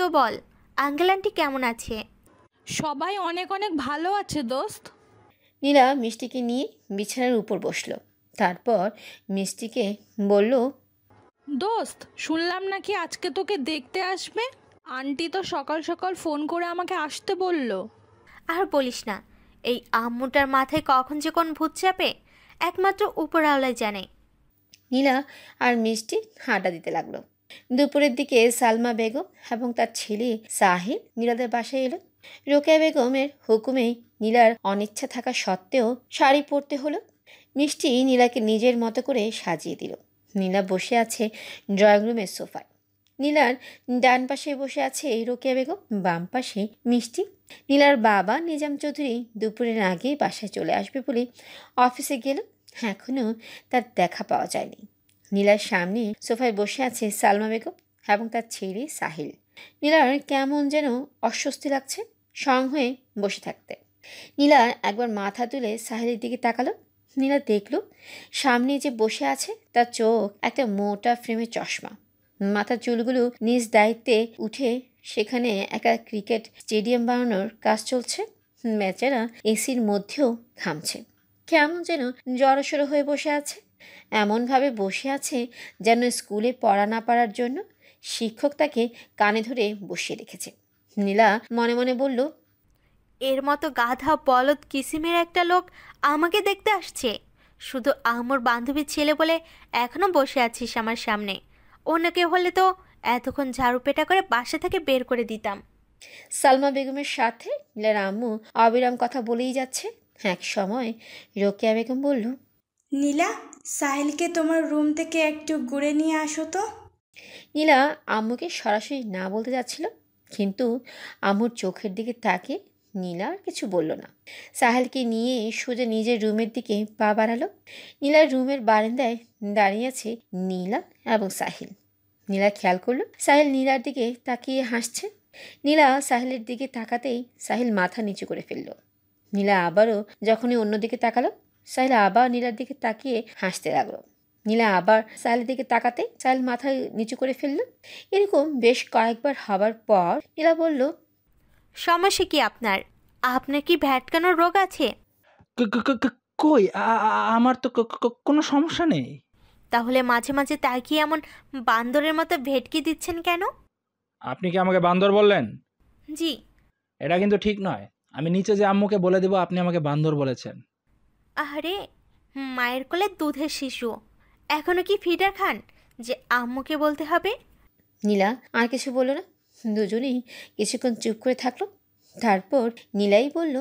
তো বল, uncle aunty কেমন আছে? সবাই অনেক অনেক ভালো আছে দোস্ত। নীলা মিষ্টিকে নিয়ে বিছানার উপর বসলো। তারপর মিষ্টিকে বলল, দোস্ত, শুনলাম নাকি আজকে তোকে দেখতে আসবে। আন্টি তো সকাল সকাল ফোন করে আমাকে আসতে বলল। আর বলিস না, এই আম্মুটার মাথায় কখন যে কোন ভূত চাপে একমাত্র উপরওয়ালাই জানে। নীলা আর মিষ্টি হাঁটা দিতে লাগলো। দুপুরের দিকে সালমা বেগম এবং তার ছেলে সাহিল নীলাদের বাসায় এলো। রোকেয়া বেগমের হুকুমেই নীলার অনিচ্ছা থাকা সত্ত্বেও শাড়ি পরতে হলো। মিষ্টি নীলাকে নিজের মতো করে সাজিয়ে দিল। নীলা বসে আছে ড্রয়িং রুমের সোফায়। নীলার ডান পাশে বসে আছে রোকেয়া বেগম, বাম পাশে মিষ্টি। নীলার বাবা নিজাম চৌধুরী দুপুরের আগে বাসায় চলে আসবে বলে অফিসে গেল। এখনও তার দেখা পাওয়া যায়নি। নীলার সামনে সোফায় বসে আছে সালমা বেগম এবং তার ছেলে সাহিল। নীলার কেমন যেন অস্বস্তি লাগছে সং হয়ে বসে থাকতে। নীলা একবার মাথা তুলে সাহিলের দিকে তাকালো। নীলা দেখল সামনে যে বসে আছে তার চোখ একটা মোটা ফ্রেমের চশমা। মাথার চুলগুলো নিজ দায়িত্বে উঠে সেখানে একটা ক্রিকেট স্টেডিয়াম বানানোর কাজ চলছে। বেচারা এসির মধ্যেও ঘামছে। কেমন যেন জড়সড় হয়ে বসে আছে। এমনভাবে বসে আছে যেন স্কুলে পড়া না পারার জন্য শিক্ষক তাকে কানে ধরে বসিয়ে রেখেছে। নীলা মনে মনে বলল, এর মতো গাধা বলদ কিসিমের একটা লোক আমাকে দেখতে আসছে। শুধু আম্মুর বান্ধবীর ছেলে বলে এখনো বসে আছিস আমার সামনে। অন্য কেউ হলে তো এতক্ষণ ঝাড়ু পেটা করে বাসা থেকে বের করে দিতাম। সালমা বেগমের সাথে নীলার আম্মু অবিরাম কথা বলেই যাচ্ছে। এক সময় রোকেয়া বেগম বলল, নীলা, সাহিলকে তোমার রুম থেকে একটু ঘুরে নিয়ে আসো তো। নীলা আম্মুকে সরাসরি না বলতে যাচ্ছিল, কিন্তু আম্মুর চোখের দিকে তাকে নীলা আর কিছু বলল না। সাহেলকে নিয়ে সোজা নিজের রুমের দিকে পা বাড়ালো। নীলার রুমের বারান্দায় দাঁড়িয়ে আছে নীলা এবং সাহিল। নীলা খেয়াল করলো সাহিল নীলার দিকে তাকিয়ে হাসছে। নীলা সাহিলের দিকে তাকাতেই সাহিল মাথা নিচু করে ফেলল। নীলা আবারও যখনই অন্যদিকে তাকালো, সাহিল আবার নীলার দিকে তাকিয়ে হাসতে লাগলো। নীলা আবার সাহিলের দিকে তাকাতে সাহিল মাথা নিচু করে ফেলল। এরকম বেশ কয়েকবার হবার পর নীলা বলল, সমস্যা কি আপনার? আপনার কি ভ্যাটকানোর রোগ আছে? কই আমার তো কোনো সমস্যা নেই। তাহলে মাঝে মাঝে তাকিয়ে এমন বান্দরের মতো ভেটকি দিচ্ছেন কেন? আপনি কি আমাকে বান্দর বললেন? জি। এটা কিন্তু ঠিক নয়। আমি নিচে যে আম্মুকে বলে দেব আপনি আমাকে বান্দর বলেছেন। আরে, মায়ের কোলে দুধের শিশু, এখনো কি ফিডার খান যে আম্মুকে বলতে হবে? নীলা আর কিছু বলল না। দুজনেই কিছুক্ষণ চুপ করে থাকলো। তারপর নীলাই বলল,